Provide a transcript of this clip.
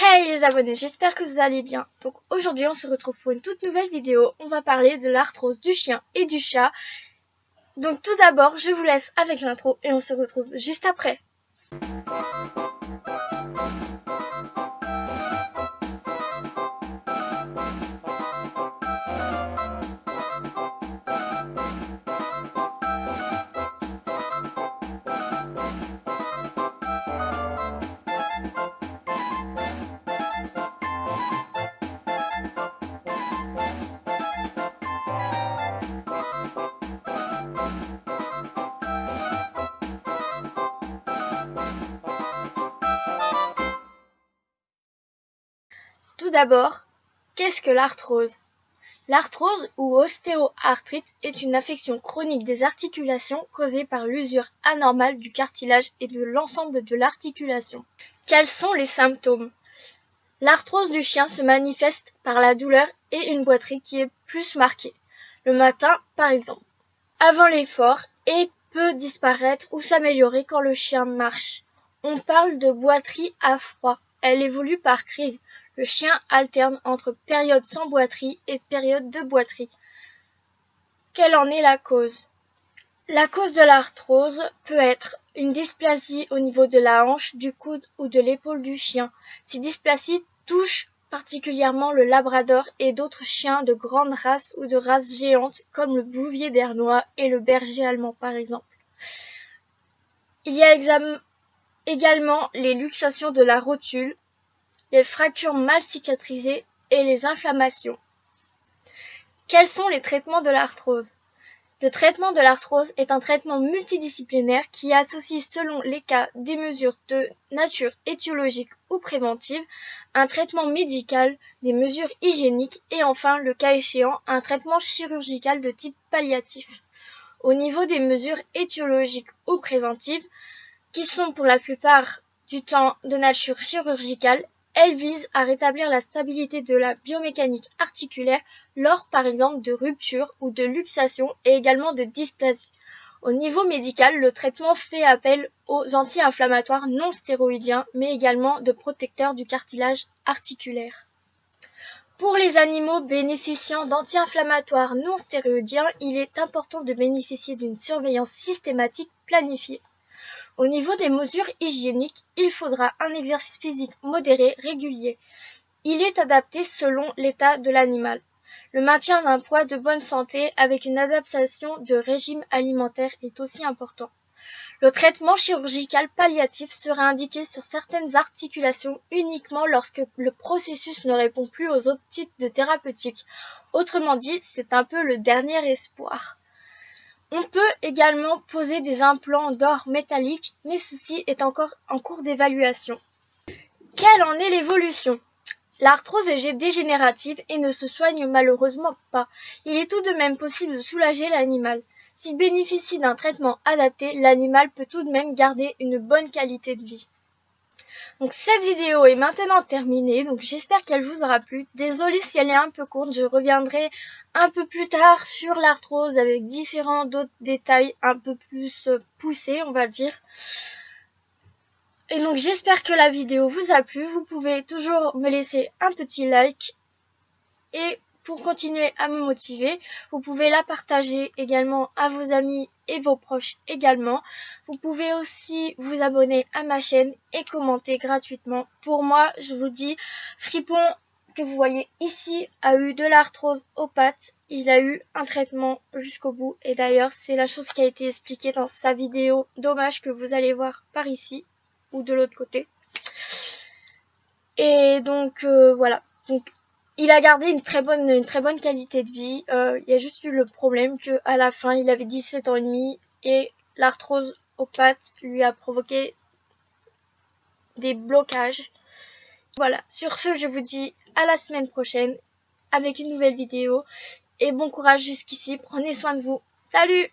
Hey les abonnés, j'espère que vous allez bien. Donc aujourd'hui on se retrouve pour une toute nouvelle vidéo. On va parler de l'arthrose du chien et du chat. Donc tout d'abord, je vous laisse avec l'intro et on se retrouve juste après. Tout d'abord, qu'est-ce que l'arthrose ? L'arthrose ou ostéoarthrite est une affection chronique des articulations causée par l'usure anormale du cartilage et de l'ensemble de l'articulation. Quels sont les symptômes ? L'arthrose du chien se manifeste par la douleur et une boiterie qui est plus marquée, le matin par exemple, avant l'effort, et peut disparaître ou s'améliorer quand le chien marche. On parle de boiterie à froid. Elle évolue par crise. Le chien alterne entre période sans boiterie et période de boiterie. Quelle en est la cause ? La cause de l'arthrose peut être une dysplasie au niveau de la hanche, du coude ou de l'épaule du chien. Ces dysplasies touchent particulièrement le labrador et d'autres chiens de grande race ou de race géante comme le bouvier bernois et le berger allemand par exemple. Il y a également les luxations de la rotule, les fractures mal cicatrisées et les inflammations. Quels sont les traitements de l'arthrose ? Le traitement de l'arthrose est un traitement multidisciplinaire qui associe selon les cas des mesures de nature étiologique ou préventive, un traitement médical, des mesures hygiéniques et enfin, le cas échéant, un traitement chirurgical de type palliatif. Au niveau des mesures étiologiques ou préventives, qui sont pour la plupart du temps de nature chirurgicale, elles visent à rétablir la stabilité de la biomécanique articulaire lors par exemple de rupture ou de luxation et également de dysplasie. Au niveau médical, le traitement fait appel aux anti-inflammatoires non stéroïdiens mais également de protecteurs du cartilage articulaire. Pour les animaux bénéficiant d'anti-inflammatoires non stéroïdiens, il est important de bénéficier d'une surveillance systématique planifiée. Au niveau des mesures hygiéniques, il faudra un exercice physique modéré, régulier. Il est adapté selon l'état de l'animal. Le maintien d'un poids de bonne santé avec une adaptation de régime alimentaire est aussi important. Le traitement chirurgical palliatif sera indiqué sur certaines articulations uniquement lorsque le processus ne répond plus aux autres types de thérapeutiques. Autrement dit, c'est un peu le dernier espoir. On peut également poser des implants d'or métallique, mais ceci est encore en cours d'évaluation. Quelle en est l'évolution ? L'arthrose est dégénérative et ne se soigne malheureusement pas. Il est tout de même possible de soulager l'animal. S'il bénéficie d'un traitement adapté, l'animal peut tout de même garder une bonne qualité de vie. Donc cette vidéo est maintenant terminée, donc j'espère qu'elle vous aura plu. Désolée si elle est un peu courte, je reviendrai un peu plus tard sur l'arthrose avec différents d'autres détails un peu plus poussés, on va dire. Et donc j'espère que la vidéo vous a plu. Vous pouvez toujours me laisser un petit like et pour continuer à me motiver, vous pouvez la partager également à vos amis et vos proches également. Vous pouvez aussi vous abonner à ma chaîne et commenter gratuitement. Pour moi, je vous dis, Fripon, que vous voyez ici, a eu de l'arthrose aux pattes. Il a eu un traitement jusqu'au bout. Et d'ailleurs, c'est la chose qui a été expliquée dans sa vidéo. Dommage que vous allez voir par ici ou de l'autre côté. Et donc, voilà. Donc, il a gardé une très bonne qualité de vie. Il y a juste eu le problème qu'à la fin, il avait 17 ans et demi et l'arthrose aux pattes lui a provoqué des blocages. Voilà, sur ce, je vous dis à la semaine prochaine avec une nouvelle vidéo. Et bon courage jusqu'ici, prenez soin de vous. Salut!